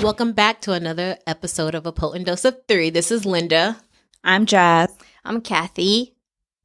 Welcome back to another episode of A Potent Dose of Three. This is Linda. I'm Jazz. I'm Kathy.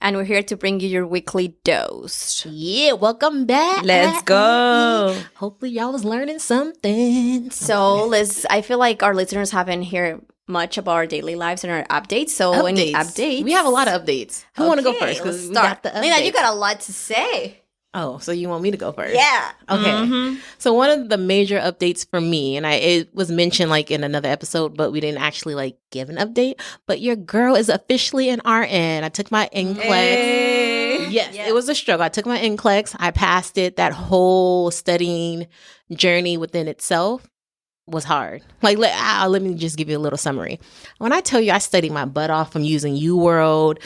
And we're here to bring you your weekly dose. Yeah, welcome back. Let's go. Hopefully y'all was learning something. So I feel like our listeners haven't heard much about our daily lives and our updates. So any updates? We have a lot of updates. Who want to go first? Let's We start. got the updates. Lena, you got a lot to say. Oh, so you want me to go first? Yeah. Okay. Mm-hmm. So one of the major updates for me, and it was mentioned like in another episode, but we didn't actually like give an update. But your girl is officially an RN. I took my NCLEX. Hey. Yes, it was a struggle. I took my NCLEX. I passed it. That whole studying journey within itself was hard. Like, let me just give you a little summary. When I tell you I studied my butt off from using UWorld,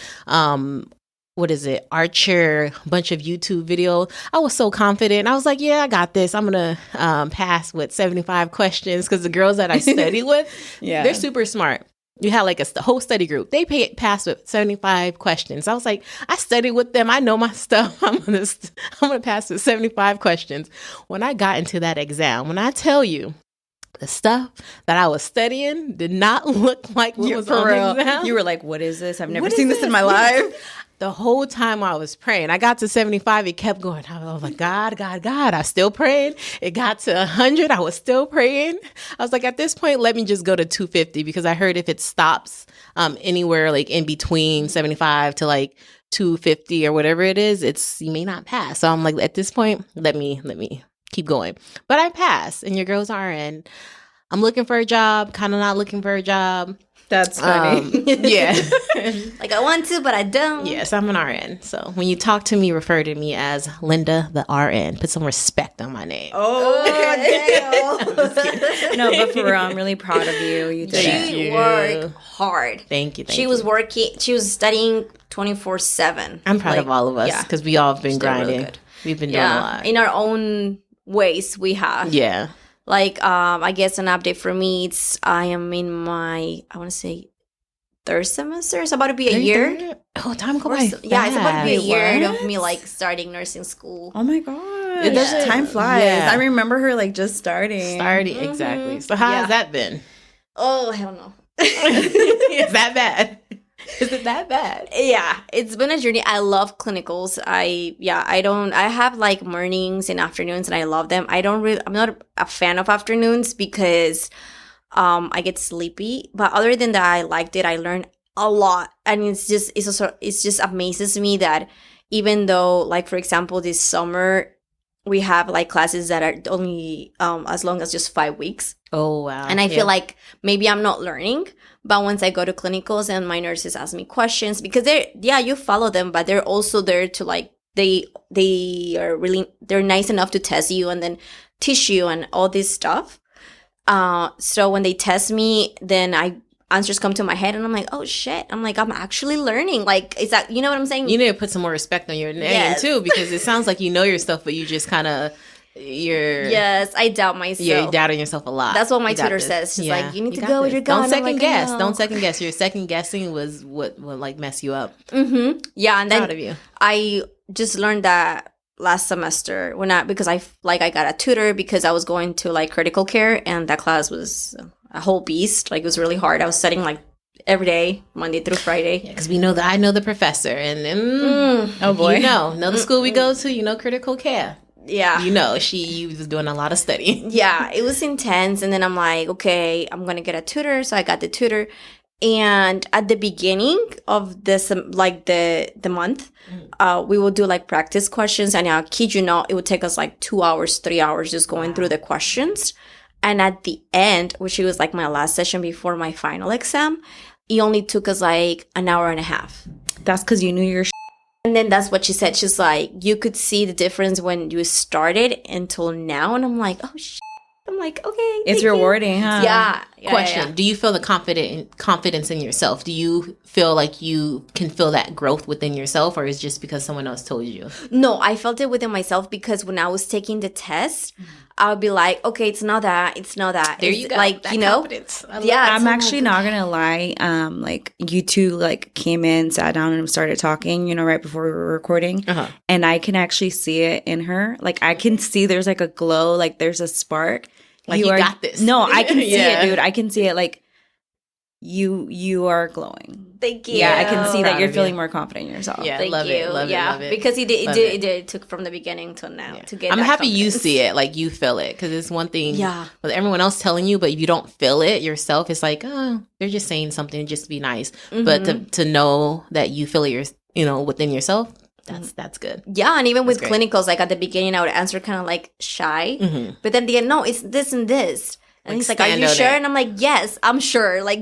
Archer, a bunch of YouTube videos. I was so confident. I was like, yeah, I got this. I'm going to pass with 75 questions because the girls that I study with, they're super smart. You had like a whole study group. They passed with 75 questions. I was like, I studied with them. I know my stuff. I'm gonna pass with 75 questions. When I got into that exam, when I tell you, the stuff that I was studying did not look like what was on the exam. You were like, what is this? I've never seen this in my life. The whole time I was praying, I got to 75, it kept going. I was like, God. I was still praying. It got to 100, I was still praying. I was like, at this point, let me just go to 250 because I heard if it stops anywhere like in between 75 to like 250 or whatever it is, you may not pass. So I'm like, at this point, let me keep going. But I passed, and your girls are in. I'm looking for a job, kind of not looking for a job. That's funny. Yeah. Like I want to, but I don't. Yes, I'm an RN. So when you talk to me, refer to me as Linda the RN. Put some respect on my name. No, but for real, I'm really proud of you. You did it. She worked hard. Thank you. She was studying 24/7. I'm proud of all of us because we all have been grinding. Really good. We've been doing a lot. In our own ways we have. Yeah. Like, I guess an update for me, I am in my, I want to say, third semester. It's about to be a year. Oh, time go by. Yeah, it's about to be a year What? of me, like, starting nursing school. Oh my God. It doesn't- Time flies. Yeah. I remember her like just starting. Exactly. So how has that been? Oh, hell no. Is that bad? Is it that bad? Yeah, it's been a journey. I love clinicals. I have like mornings and afternoons and I love them. I'm not a fan of afternoons because I get sleepy. But other than that, I liked it. I learned a lot. And it just amazes me that even though, like, for example, this summer, we have like classes that are only as long as just 5 weeks. Oh, wow. And I feel like maybe I'm not learning. But once I go to clinicals and my nurses ask me questions, because you follow them, but they're also there to like, they're nice enough to test you and then teach you and all this stuff. So when they test me, then answers come to my head and I'm like, oh shit. I'm like, I'm actually learning. Like, is that, you know what I'm saying? You need to put some more respect on your name too, because it sounds like you know your stuff, but you just kind of, Yes, I doubt myself. Yeah, you're doubting yourself a lot. That's what my tutor says. She's like, you need to go with your gut. Don't second guess. No. Don't second guess. Your second guessing was what would like mess you up. Mm-hmm. Yeah, and Proud of you. I just learned that last semester because I got a tutor because I was going to like critical care and that class was a whole beast. Like it was really hard. I was studying like every day, Monday through Friday. Yeah, because we know that I know the professor and oh boy, you know the school we go to. Critical care. Yeah. She was doing a lot of studying. Yeah, it was intense. And then I'm like, okay, I'm going to get a tutor. So I got the tutor. And at the beginning of this, like the month, we will do like practice questions. And I kid you not, it would take us like 2 hours, 3 hours just going through the questions. And at the end, which was like my last session before my final exam, it only took us like an hour and a half. That's because you knew your And then that's what she said. She's like, you could see the difference when you started until now. And I'm like, oh, I'm like, okay. It's rewarding, huh? Yeah. Question. Do you feel the confidence in yourself? Do you feel like you can feel that growth within yourself, or is it just because someone else told you? No, I felt it within myself because when I was taking the test, I would be like, okay, it's not that. There you go. Like, that you know? confidence. Yeah. I'm actually not going to lie. Like you two like came in, sat down and started talking, right before we were recording. Uh-huh. And I can actually see it in her. Like I can see there's like a glow, like there's a spark. Like, you got this. No, I can see it, dude. I can see it. Like, you are glowing. Thank you. Yeah, I can see that you're feeling more confident in yourself. Yeah, Thank love you. it, love it. Because it took from the beginning till now to get. I'm happy confidence. you see it, like you feel it, because it's one thing with everyone else telling you, but if you don't feel it yourself, it's like, oh, they're just saying something just to be nice. But to know that you feel it, within yourself, that's good. Yeah, and even with clinicals, like at the beginning, I would answer kind of like shy, but then at the end, no, it's this and this, and he's like, "Are you sure?" And I'm like, "Yes, I'm sure." Like,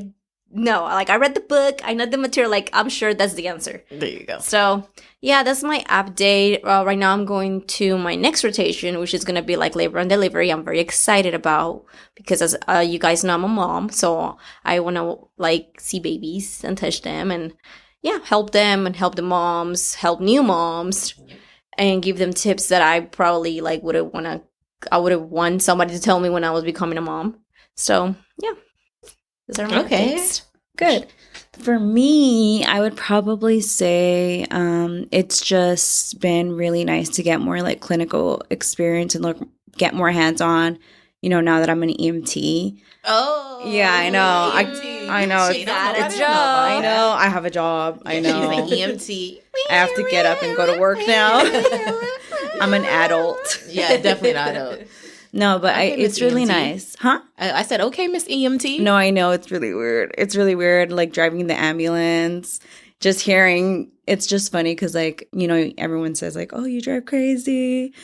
no, like I read the book, I know the material, like I'm sure that's the answer. There you go. So yeah, that's my update. Right now, I'm going to my next rotation, which is gonna be like labor and delivery. I'm very excited about because as you guys know, I'm a mom, so I want to like see babies and touch them and. Yeah, help them and help the moms, help new moms, and give them tips that I probably like I would have wanted somebody to tell me when I was becoming a mom. So yeah, those are my updates. Good. For me, I would probably say it's just been really nice to get more like clinical experience and get more hands on. Now that I'm an EMT. Oh, yeah, I know. I know. It's a job. I know. I have a job. I know. She's an EMT. I have to get up and go to work now. I'm an adult. Yeah, definitely an adult. No, but it's really nice. Huh? I said, okay, Miss EMT. No, I know. It's really weird. It's really weird, like driving the ambulance, just hearing. It's just funny because, like, everyone says, like, oh, you drive crazy.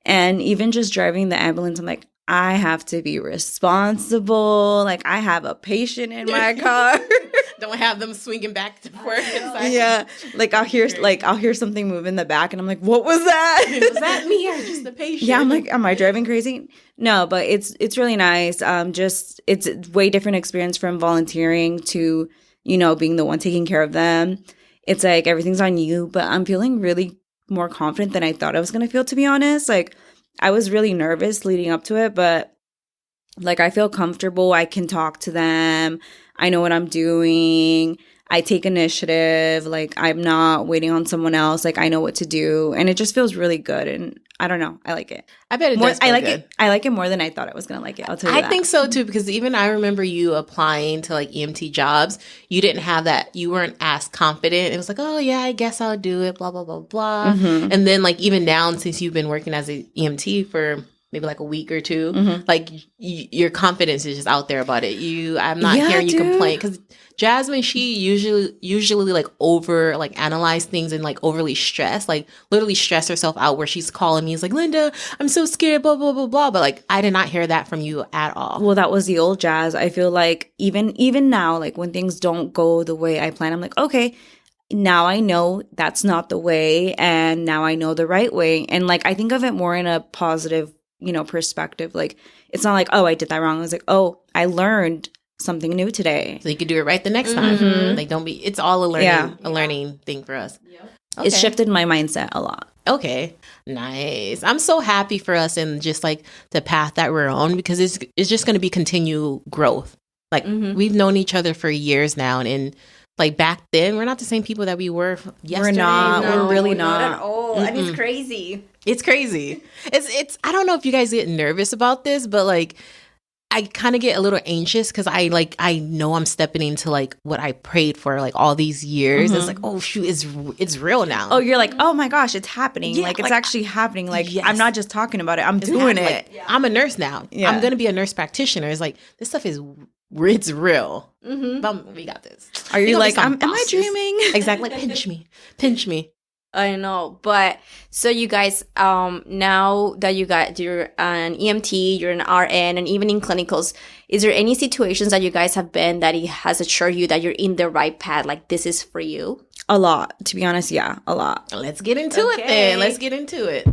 And even just driving the ambulance, I'm like, I have to be responsible. Like, I have a patient in my car. Don't have them swinging back to forth. Yeah, like I'll hear something move in the back, and I'm like, "What was that? Was that me or just the patient?" Yeah, I'm like, "Am I driving crazy?" No, but it's really nice. Just it's a way different experience from volunteering to being the one taking care of them. It's like everything's on you, but I'm feeling really more confident than I thought I was gonna feel. To be honest, like. I was really nervous leading up to it, but like I feel comfortable. I can talk to them. I know what I'm doing. I take initiative. Like I'm not waiting on someone else. Like I know what to do. And it just feels really good. And I don't know. I like it. I bet it does feel good. I like it more than I thought I was going to like it. I'll tell you that. I think so too, because even I remember you applying to like EMT jobs. You didn't have that. You weren't as confident. It was like, oh yeah, I guess I'll do it, blah, blah, blah, blah. And then like even now, since you've been working as an EMT for maybe like a week or two, like your confidence is just out there about it. I'm not hearing you complain, because Jasmine, she usually like analyze things and like overly stress, like literally stress herself out, where she's calling me, it's like, Linda, I'm so scared, blah, blah, blah, blah. But like, I did not hear that from you at all. Well, that was the old Jazz. I feel like even now, like when things don't go the way I plan, I'm like, okay, now I know that's not the way, and now I know the right way. And like, I think of it more in a positive, perspective. Like, it's not like, oh, I did that wrong. I was like, oh, I learned something new today. So you could do it right the next time. Like, it's all a learning thing for us. Okay. It's shifted my mindset a lot. Okay. Nice. I'm so happy for us and just like the path that we're on, because it's just going to be continued growth. Like we've known each other for years now, and like back then, we're not the same people that we were yesterday. We're not. No, we're really not. Not at all. And it's crazy. It's crazy. It's. I don't know if you guys get nervous about this, but like, I kind of get a little anxious because I know I'm stepping into like what I prayed for like all these years. It's like, oh shoot, it's real now. Oh, you're like, oh my gosh, it's happening. Yeah, like it's actually happening. Like yes. I'm not just talking about it. I'm doing it. Like, I'm a nurse now. Yeah. I'm gonna be a nurse practitioner. It's like this stuff is it's real. But we got this. Are you like, am I dreaming? Exactly. Like, pinch me. I know, but so you guys, now that you're an EMT, you're an RN, and even in clinicals, is there any situations that you guys have been that it has assured you that you're in the right path, like this is for you? A lot, to be honest. Yeah, a lot. Let's get into it then. Let's get into it.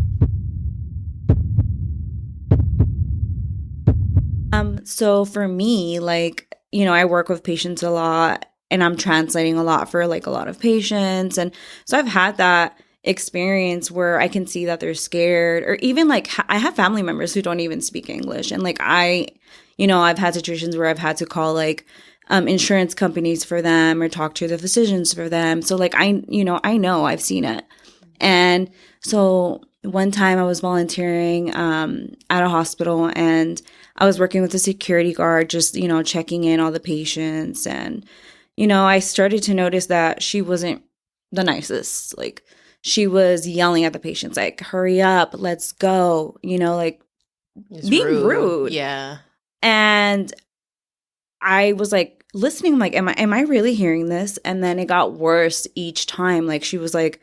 So for me, like, I work with patients a lot, and I'm translating a lot for like a lot of patients. And so I've had that experience where I can see that they're scared, or even like I have family members who don't even speak English. And like I've had situations where I've had to call like insurance companies for them or talk to the physicians for them. So like I know I've seen it. And so one time I was volunteering at a hospital, and I was working with a security guard, just, you know, checking in all the patients. And, you know, I started to notice that she wasn't the nicest. Like, she was yelling at the patients, like, hurry up, let's go, you know, like It's being rude. Yeah. And I was like listening, I'm like, am I really hearing this? And then it got worse each time. Like, she was like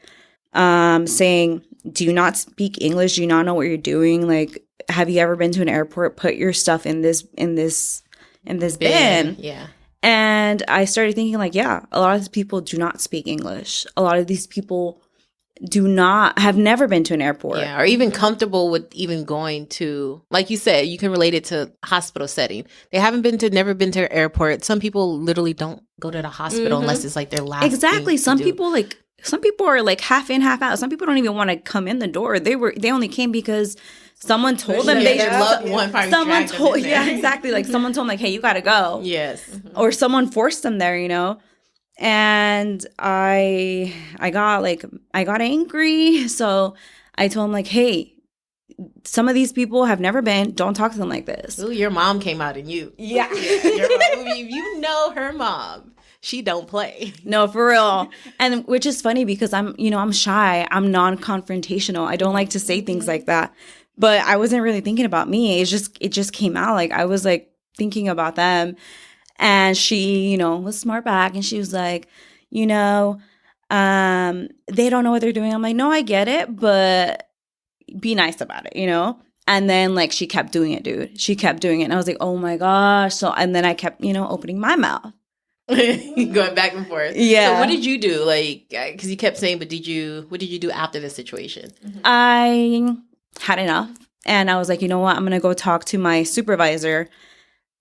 saying, do you not speak English? Do you not know what you're doing? Like, have you ever been to an airport? Put your stuff in this bin. Yeah. And I started thinking, like, yeah, a lot of these people do not speak English. A lot of these people have never been to an airport. Yeah, or even comfortable with even going to, like you said, you can relate it to hospital setting. They never been to an airport. Some people literally don't go to the hospital unless it's like their last Exactly. thing to Some people are like half in, half out. Some people don't even want to come in the door. They only came because someone told them their loved one probably someone told them in there. exactly, like someone told them, like, hey, you gotta go. Yes. Or someone forced them there, you know. And I got angry. So I told him, like, hey, some of these people have never been, don't talk to them like this. Ooh, your mom came out in you. Yeah. Your mom, you know her mom. She don't play. No, for real. And which is funny because I'm shy. I'm non-confrontational. I don't like to say things like that. But I wasn't really thinking about me. It just came out. Like, I was like thinking about them. And she, you know, was smart back, and she was like, you know, they don't know what they're doing. I'm like, no, I get it, but be nice about it, you know? And then, like, she kept doing it, dude. She kept doing it. And I was like, oh my gosh. So, and then I kept, you know, opening my mouth. Going back and forth. Yeah. So what did you do? Like, because you kept saying, but what did you do after the situation? I had enough. And I was like, you know what? I'm going to go talk to my supervisor.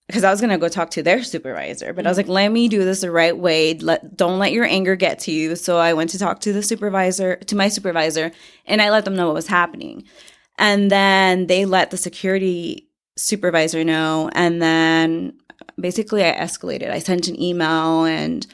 Because I was going to go talk to their supervisor. But I was like, let me do this the right way. Don't let your anger get to you. So I went to talk to my supervisor, and I let them know what was happening. And then they let the security supervisor know. And then basically I escalated. I sent an email, and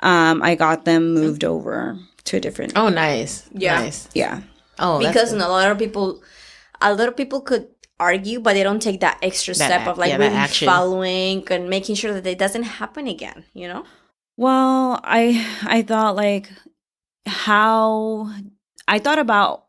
I got them moved over to a different. Oh, nice. Yeah. Nice. Yeah. Oh, because a lot of people could argue, but they don't take that extra step of like really following and making sure that it doesn't happen again, you know? Well, I thought about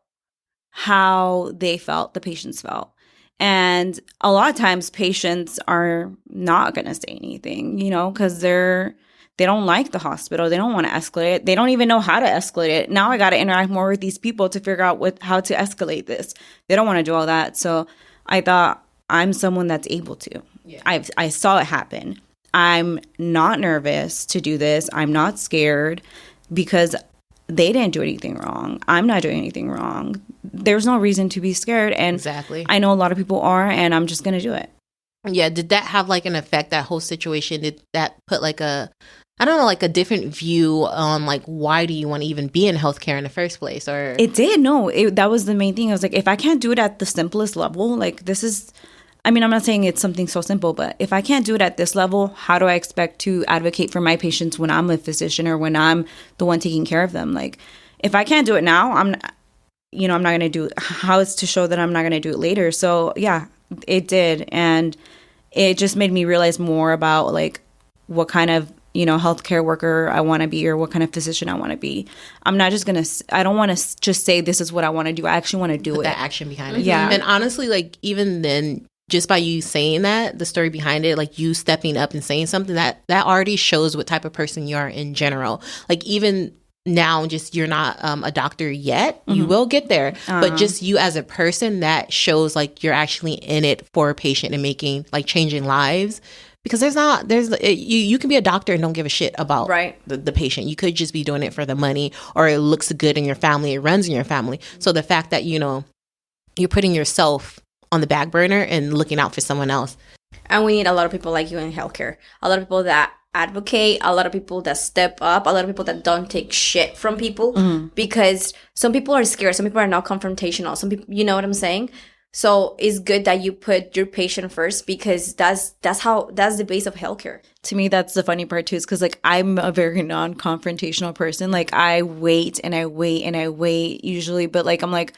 how they felt, the patients felt. And a lot of times patients are not going to say anything, you know, because they don't like the hospital. They don't want to escalate it. They don't even know how to escalate it. Now I got to interact more with these people to figure out how to escalate this. They don't want to do all that. So I thought, I'm someone that's able to. Yeah. I saw it happen. I'm not nervous to do this. I'm not scared because they didn't do anything wrong. I'm not doing anything wrong. There's no reason to be scared. And exactly. I know a lot of people are, and I'm just going to do it. Yeah. Did that have like an effect, that whole situation? Did that put like a different view on like, why do you want to even be in healthcare in the first place? Or it did. No, that was the main thing. I was like, if I can't do it at the simplest level, like I'm not saying it's something so simple, but if I can't do it at this level, how do I expect to advocate for my patients when I'm a physician or when I'm the one taking care of them? Like, if I can't do it now, I'm not going to do it. How is to show that I'm not going to do it later? So yeah, it did. And it just made me realize more about like what kind of, you know, healthcare worker I want to be, or what kind of physician I want to be. I'm not just I don't want to just say this is what I want to do. I actually want to do put it. that action behind it. Yeah. And honestly, like, even then, just by you saying that, the story behind it, like you stepping up and saying something, that already shows what type of person you are in general. Like, even now, just you're not a doctor yet. You will get there. But just you as a person, that shows like you're actually in it for a patient and changing lives. Because you can be a doctor and don't give a shit about the patient. You could just be doing it for the money, or it looks good in your family, it runs in your family. So the fact that, you know, you're putting yourself on the back burner and looking out for someone else. And we need a lot of people like you in healthcare. A lot of people that advocate, a lot of people that step up, a lot of people that don't take shit from people, because some people are scared. Some people are not confrontational. Some people, you know what I'm saying? So it's good that you put your patient first, because that's the base of healthcare. To me, that's the funny part too, is because like I'm a very non-confrontational person. Like I wait and I wait and I wait usually, but like I'm like,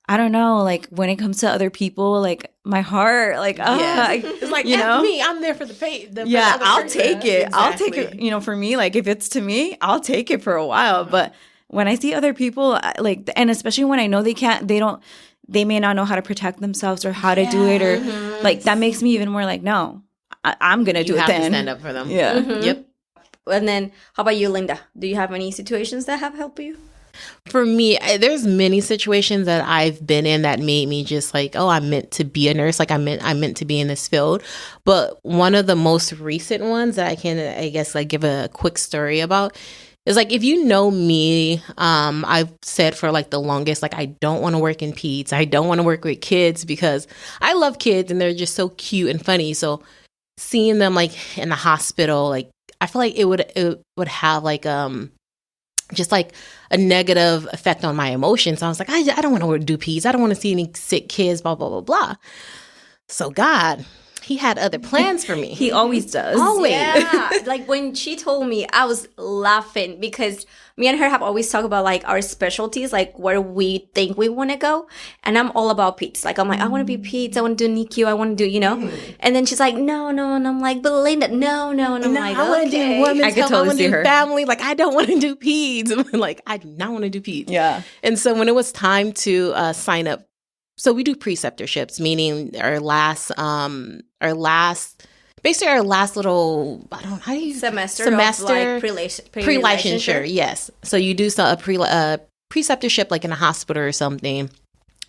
I don't know, like when it comes to other people, like my heart, like, it's like, me, I'm there for the pain. I'll take it. Exactly. I'll take it. For me, like if it's to me, I'll take it for a while. But when I see other people, like, and especially when I know they may not know how to protect themselves or how to do it, or like that makes me even more like, no, I'm going to do it then. You have to stand up for them. Yeah. Yep. And then how about you, Linda? Do you have any situations that have helped you? For me, there's many situations that I've been in that made me just like, oh, I'm meant to be a nurse. Like I'm meant to be in this field. But one of the most recent ones that I can, I guess, like give a quick story about is like, if you know me, I've said for like the longest, like I don't want to work in peds. I don't want to work with kids because I love kids and they're just so cute and funny. So seeing them like in the hospital, like I feel like it would have like just like a negative effect on my emotions. So I was like, I don't want to do peds. I don't want to see any sick kids, blah, blah, blah, blah. So God, he had other plans for me. He always does. Always. Yeah. Like when she told me, I was laughing because me and her have always talked about like our specialties, like where we think we want to go. And I'm all about peds. Like I'm like, I want to be peds. I want to do NICU. I want to do, And then she's like, no. And I'm like, but Linda, no. And I'm like, I want to do women's health. Totally I want to do family. Like I don't want to do peds. I'm like, I do not want to do peds. Yeah. And so when it was time to sign up, so we do preceptorships, meaning our last little, how do you semester of like pre-licensure, yes. So you do a preceptorship like in a hospital or something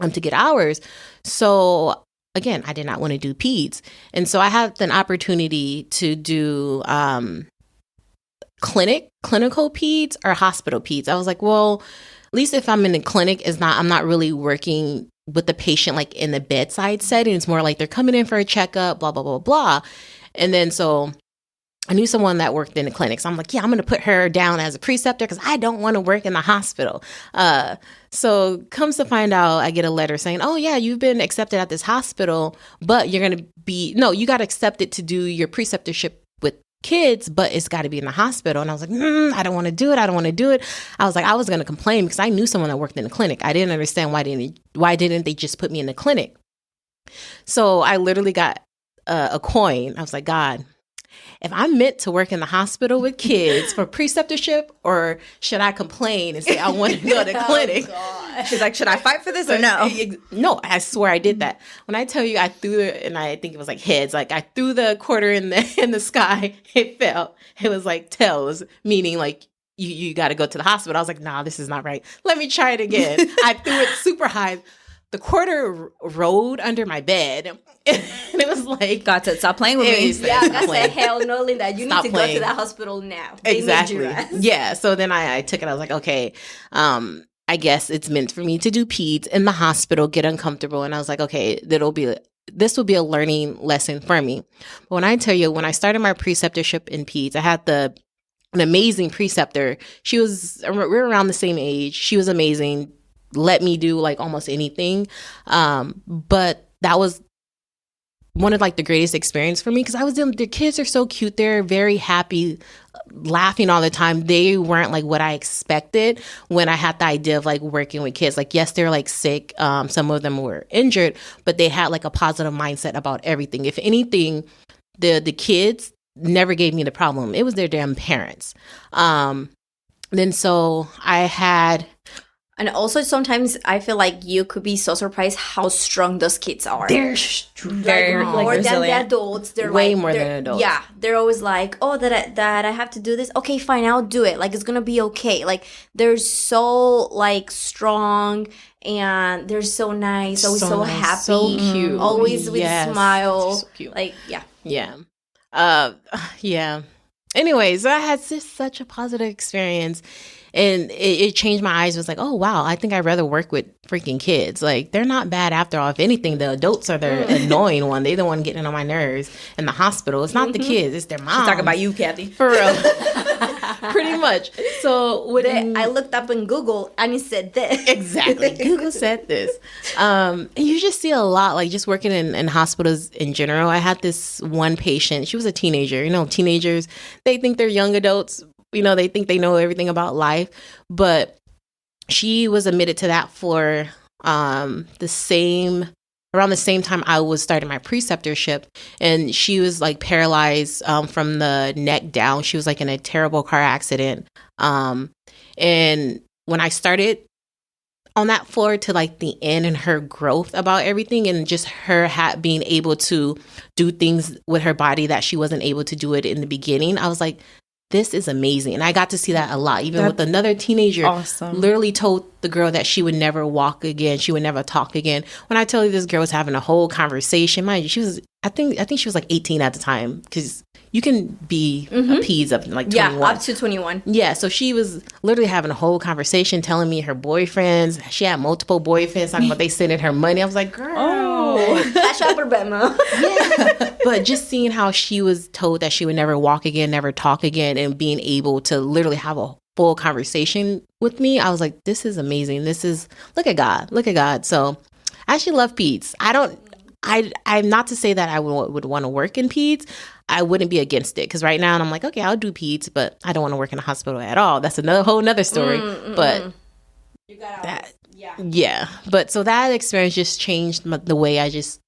to get hours. So again, I did not want to do peds, and so I had an opportunity to do clinical peds or hospital peds. I was like, well, at least if I'm in the clinic, I'm not really working with the patient like in the bedside setting. It's more like they're coming in for a checkup, blah, blah, blah, blah. And then so I knew someone that worked in the clinic. So I'm like, yeah, I'm going to put her down as a preceptor because I don't want to work in the hospital. So comes to find out, I get a letter saying, oh, yeah, you've been accepted at this hospital, but you got accepted to do your preceptorship with kids, but it's got to be in the hospital. And I was like, I don't want to do it. I was like, I was going to complain because I knew someone that worked in the clinic. I didn't understand why didn't they just put me in the clinic? So I literally got a coin. I was like, God, if I'm meant to work in the hospital with kids for preceptorship, or should I complain and say I want to go to clinic? She's like, should I fight for this or no? No, I swear I did that. When I tell you I threw and I think it was like heads, like I threw the quarter in the sky, it fell. It was like tails, meaning like you got to go to the hospital. I was like, nah, this is not right. Let me try it again. I threw it super high. The quarter rolled under my bed. And it was like, God said, stop playing with me. Yeah, I said, hell no, Linda. You need to go to the hospital now. Exactly. Yeah. So then I took it. I was like, okay, I guess it's meant for me to do peds in the hospital, get uncomfortable. And I was like, okay, this will be a learning lesson for me. But when I tell you, when I started my preceptorship in peds, I had an amazing preceptor. We were around the same age. She was amazing. Let me do like almost anything. But that was one of like the greatest experience for me because the kids are so cute. They're very happy, laughing all the time. They weren't like what I expected when I had the idea of like working with kids. Like, yes, they're like sick. Some of them were injured, but they had like a positive mindset about everything. If anything, the kids never gave me the problem. It was their damn parents. Then so I had... And also sometimes I feel like you could be so surprised how strong those kids are. They're very more than the adults. They're way more than adults. Yeah, they're always like, oh, that I have to do this. Okay, fine, I'll do it. Like it's gonna be okay. Like they're so like strong and they're so nice. Always so nice, happy, so cute, always with a smile. So cute. Like yeah. Anyways, I had such a positive experience. And it changed my eyes. It was like, oh, wow, I think I'd rather work with freaking kids. Like, they're not bad after all. If anything, the adults are the annoying one. They're the one getting on my nerves in the hospital. It's not the kids. It's their moms. She's talking about you, Kathy. For real. Pretty much. So I looked up in Google and it said this. Exactly. Google said this. You just see a lot, like just working in hospitals in general. I had this one patient. She was a teenager. Teenagers, they think they're young adults. They think they know everything about life, but she was admitted to that for around the same time I was starting my preceptorship, and she was like paralyzed from the neck down. She was like in a terrible car accident. And when I started on that floor to like the end and her growth about everything and just her being able to do things with her body that she wasn't able to do it in the beginning, I was like, this is amazing. And I got to see that a lot, even with another teenager. Awesome. Literally told the girl that she would never walk again. She would never talk again. When I tell you this girl was having a whole conversation, mind you, she was, I think she was like 18 at the time, because you can be appeased up to like 21. Yeah, up to 21. Yeah, so she was literally having a whole conversation, telling me her boyfriends. She had multiple boyfriends, talking about they sending her money. I was like, girl. Cash out for Bema. Yeah. But just seeing how she was told that she would never walk again, never talk again, and being able to literally have a full conversation with me, I was like, this is amazing. Look at God. Look at God. So I actually love peds. I'm not to say that I would want to work in peds. I wouldn't be against it, because right now I'm like, okay, I'll do peds, but I don't want to work in a hospital at all. That's whole nother story. But you got that, yeah. But so that experience just changed the way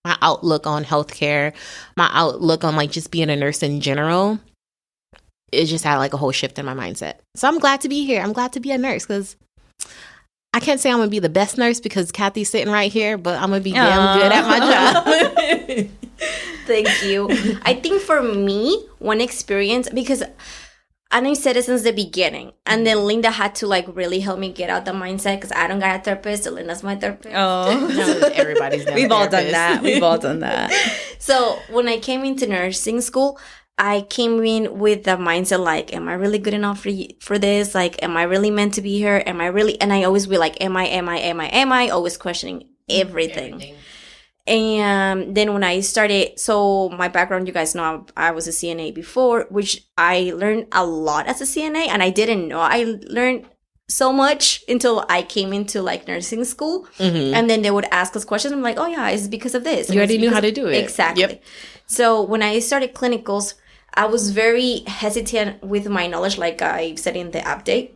my outlook on healthcare, my outlook on like just being a nurse in general. It just had like a whole shift in my mindset. So I'm glad to be here. I'm glad to be a nurse, because I can't say I'm going to be the best nurse because Kathy's sitting right here, but I'm going to be damn good at my job. Thank you. I think for me, one experience, because I know you said it since the beginning, and then Linda had to like really help me get out the mindset, because I don't got a therapist, so Linda's my therapist. Oh, no, everybody's We've all done that. We've all done that. So when I came into nursing school, I came in with the mindset like, am I really good enough for this? Like, am I really meant to be here? Am I really? And I always be like, am I? Always questioning everything. And then when I started, so my background, you guys know I was a CNA before, which I learned a lot as a CNA, and I didn't know I learned so much until I came into like nursing school. And then they would ask us questions. I'm like, oh yeah, it's because of this. You already knew how to do it. Exactly. Yep. So when I started clinicals, I was very hesitant with my knowledge, like I said in the update.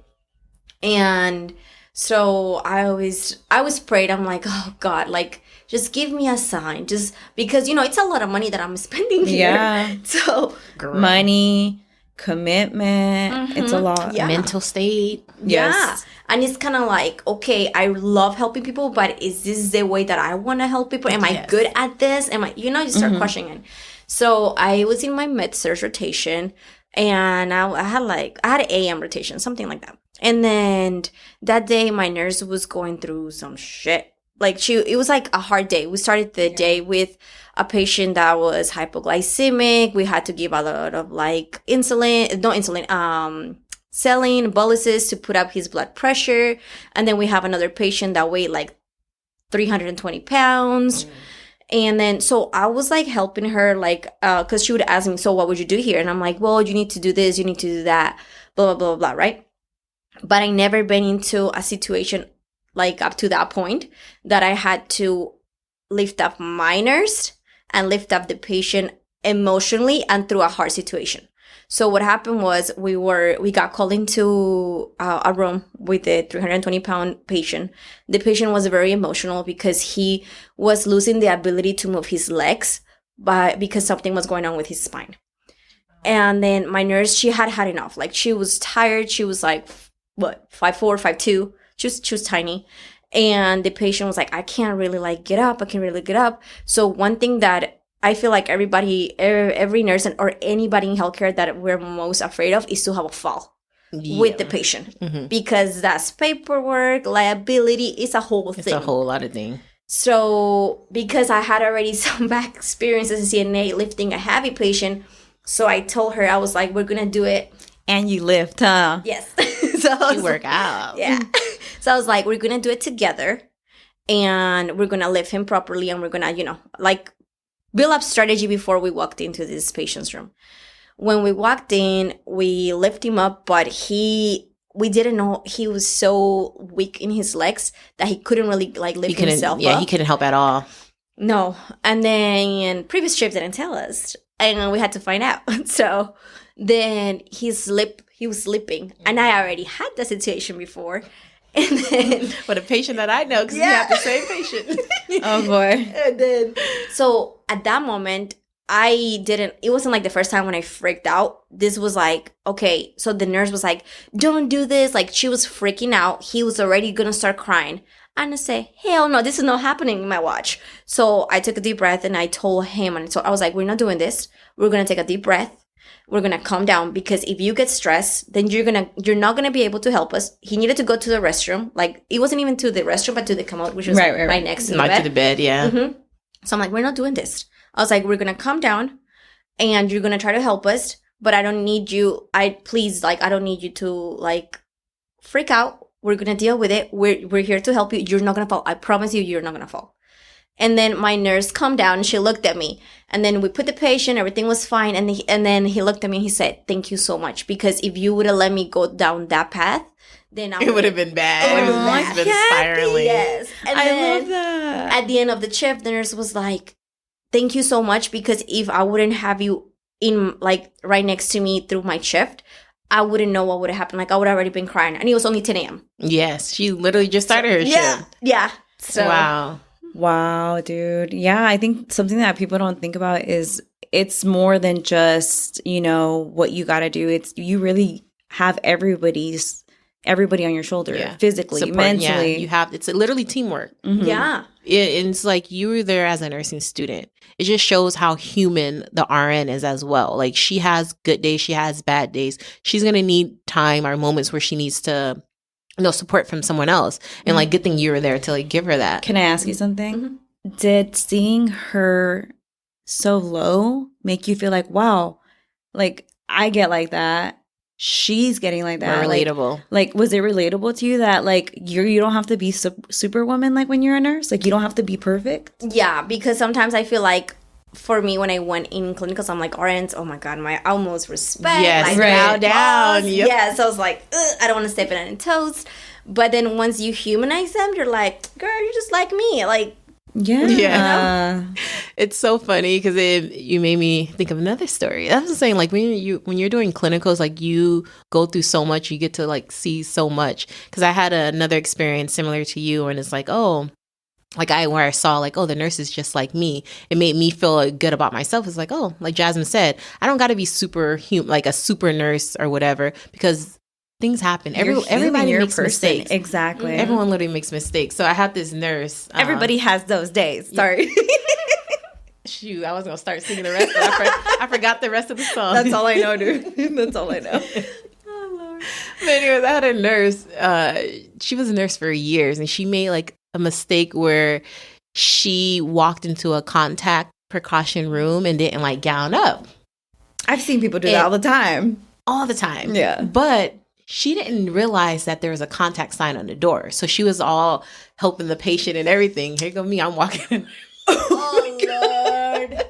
And so I was prayed. I'm like, oh God, like, just give me a sign. Just because, it's a lot of money that I'm spending here. Yeah. So money, commitment. It's a lot. Yeah. Mental state. Yes. Yeah. And it's kind of like, okay, I love helping people, but is this the way that I want to help people? Am I good at this? Am I, you start questioning. So I was in my med-surg rotation, and I had an AM rotation, something like that. And then that day, my nurse was going through some shit. Like it was like a hard day. We started the day with a patient that was hypoglycemic. We had to give a lot of like saline, boluses to put up his blood pressure. And then we have another patient that weighed like 320 pounds. And then, so I was like helping her, like, cause she would ask me, so what would you do here? And I'm like, well, you need to do this, you need to do that, blah, blah, blah, blah, right? But I never been into a situation like up to that point that I had to lift up my nurse and lift up the patient emotionally and through a hard situation. So what happened was we got called into a room with a 320-pound patient. The patient was very emotional because he was losing the ability to move his legs because something was going on with his spine. And then my nurse, she had enough. Like, she was tired. She was like, 5'4", 5'2". She was tiny. And the patient was like, I can't really like get up. I can't really get up. So one thing that I feel like every nurse or anybody in healthcare that we're most afraid of is to have a fall with the patient. Because that's paperwork, liability, it's a whole thing. It's a whole lot of things. So because I had already some back experience as a CNA lifting a heavy patient, so I told her, I was like, we're going to do it. And you lift, huh? Yes. So you work out. Yeah. So I was like, we're going to do it together, and we're going to lift him properly, and we're going to, like, build up strategy before we walked into this patient's room. When we walked in, we lift him up, but we didn't know he was so weak in his legs that he couldn't really like lift himself up. Yeah, he couldn't help at all. No. And then previous trips didn't tell us, and we had to find out. So then he was slipping, and I already had that situation before. And then but a patient that I know, because we have the same patient. Oh boy. And then so at that moment, it wasn't like the first time when I freaked out. This was like, okay, so the nurse was like, don't do this. Like, she was freaking out. He was already gonna start crying. And I say, hell no, this is not happening in my watch. So I took a deep breath and I told him, and so I was like, we're not doing this. We're gonna take a deep breath. We're gonna calm down, because if you get stressed, then you're not gonna be able to help us. He needed to go to the restroom. Like, it wasn't even to the restroom, but to the commode, which was right next to the bed. Not to the bed, yeah. Mm-hmm. So I'm like, we're not doing this. I was like, we're going to calm down and you're going to try to help us, but I don't need you. I don't need you to like freak out. We're going to deal with it. We're here to help you. You're not going to fall. I promise you're not going to fall. And then my nurse calmed down and she looked at me, and then we put the patient, everything was fine. And then he looked at me and he said, thank you so much. Because if you would have let me go down that path, then it would have been bad. It would have been spiraling. Yes. And I love that. At the end of the shift, the nurse was like, thank you so much, because if I wouldn't have you in like right next to me through my shift, I wouldn't know what would have happened. Like, I would have already been crying. And it was only 10 a.m. Yes, she literally just started her shift. Yeah. So Wow, dude. Yeah, I think something that people don't think about is it's more than just, what you got to do. It's you really have everybody on your shoulder, physically, support, mentally. Yeah, you have, it's literally teamwork. Mm-hmm. Yeah. It's like you were there as a nursing student. It just shows how human the RN is as well. Like, she has good days, she has bad days. She's going to need time or moments where she needs to, support from someone else. And like, good thing you were there to like give her that. Can I ask you something? Mm-hmm. Did seeing her so low make you feel like, wow, like I get like that? She's getting like that. More relatable. Like, was it relatable to you that like you don't have to be superwoman like when you're a nurse? Like, you don't have to be perfect? Yeah, because sometimes I feel like for me, when I went in clinicals, I'm like, RNs, oh my God, my utmost respect. Yes, bow down. Yep. Yeah, so I was like, I don't want to step on any toes. But then once you humanize them, you're like, girl, you're just like me. Like, yeah. It's so funny because you made me think of another story. I was saying, like, when you're doing clinicals, like, you go through so much, you get to like see so much. Because I had another experience similar to you, and it's like, oh, like where I saw like, oh, the nurse is just like me. It made me feel good about myself. It's like, oh, like Jasmine said, I don't got to be like a super nurse or whatever, because things happen. Everybody makes mistakes. Exactly. Mm-hmm. Everyone literally makes mistakes. So I had this nurse. Everybody has those days. Sorry. Shoot, I was going to start singing the rest, but I forgot the rest of the song. That's all I know, dude. That's all I know. Oh, Lord. But anyways, I had a nurse. She was a nurse for years, and she made like a mistake where she walked into a contact precaution room and didn't like gown up. I've seen people do that all the time. All the time. Yeah. But she didn't realize that there was a contact sign on the door. So she was all helping the patient and everything. Here go me, I'm walking in. Oh, Lord.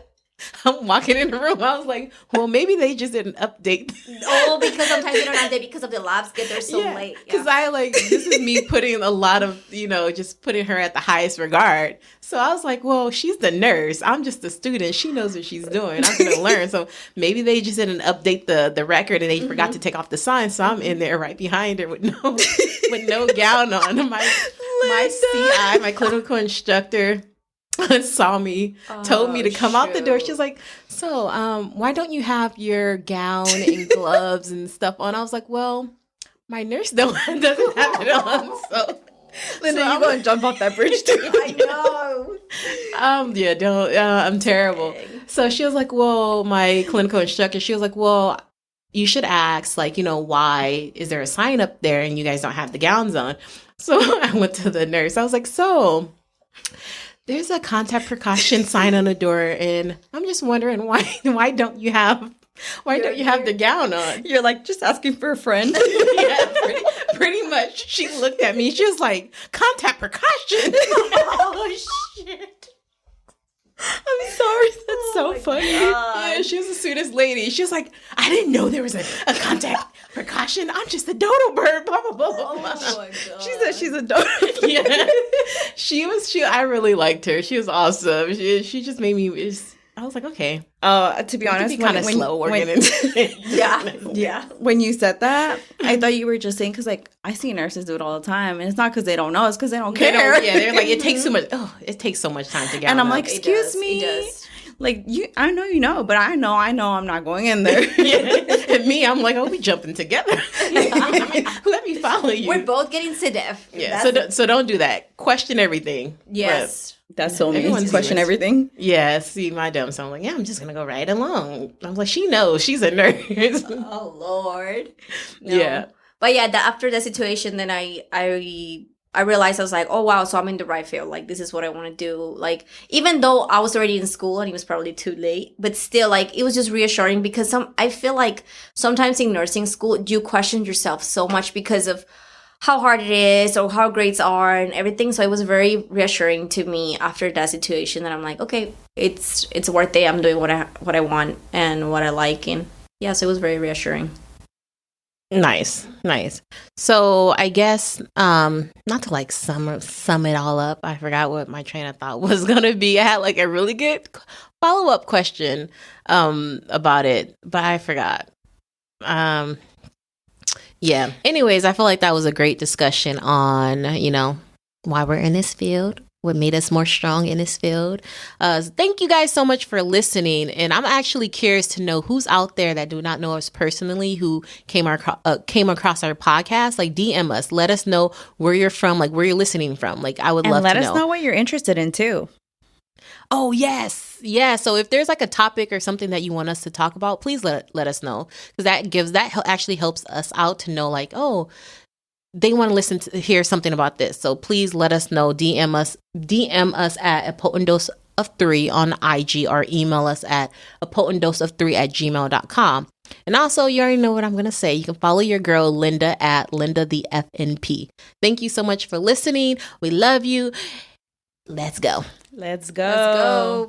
I'm walking in the room. I was like, well, maybe they just didn't update. Oh, because sometimes they don't update because of the labs get there so late. Because this is me putting a lot of, just putting her at the highest regard. So I was like, well, she's the nurse. I'm just the student. She knows what she's doing. I'm going to learn. So maybe they just didn't update the record and they forgot to take off the sign. So I'm in there right behind her with no gown on. My CI, my clinical instructor, saw me, told me to come out the door. She's like, so why don't you have your gown and gloves and stuff on? I was like, well, my nurse doesn't have it on. So Linda, you going to jump off that bridge too? I know. Yeah, don't. I'm terrible. So she was like, well, my clinical instructor, she was like, well, you should ask, like, why is there a sign up there and you guys don't have the gowns on? So I went to the nurse. I was like, so there's a contact precaution sign on the door, and I'm just wondering why don't you have the gown on? You're like, just asking for a friend. Yeah, pretty much. She looked at me. She was like, contact precaution. Oh, shit. I'm sorry. That's so funny. God. Yeah, she was the sweetest lady. She was like, I didn't know there was a contact precaution. I'm just a dodo bird. Blah blah blah blah. Oh my God. She said she's a dodo. Yeah, she. I really liked her. She was awesome. She just made me. I was like, okay. To be honest, kind of slow working into yeah. When you said that, I thought you were just saying because like I see nurses do it all the time, and it's not because they don't know, it's because they don't care. They're like, it takes too much. Oh, it takes so much time to get. And I'm like, excuse me. Like I know you know, but I know I'm not going in there. And me, I'm like, oh, we jumping together. Let me follow you. We're both getting sedef. Yeah. So don't do that. Question everything. Yes. That's so mean. Question everything. Yeah. See, my dumb son, I'm like, yeah, I'm just gonna go right along. I was like, she knows she's a nurse. Oh Lord. No. Yeah. But yeah, after the situation, then I realized I was like, oh wow, so I'm in the right field. Like this is what I want to do. Like even though I was already in school and it was probably too late, but still, like it was just reassuring because I feel like sometimes in nursing school you question yourself so much because of how hard it is or how grades are and everything. So it was very reassuring to me after that situation that I'm like, okay, it's worth it. I'm doing what I want and what I like, and yeah, so it was very reassuring. Nice. So I guess not to like sum it all up, I forgot what my train of thought was gonna be. I had like a really good follow-up question about it, but I forgot. Yeah. Anyways, I feel like that was a great discussion on, why we're in this field, what made us more strong in this field. Thank you guys so much for listening. And I'm actually curious to know who's out there that do not know us personally, who came across our podcast. Like DM us, let us know where you're from, like where you're listening from. Like I would love to know. And let us know what you're interested in too. Oh, yes. Yeah. So if there's like a topic or something that you want us to talk about, please let us know. Because that actually helps us out to know like, oh, they want to hear something about this. So please let us know. DM us at a potent dose of 3 on IG or email us at a potent dose of 3@gmail.com. And also, you already know what I'm going to say. You can follow your girl Linda at Linda the FNP. Thank you so much for listening. We love you. Let's go. Let's go.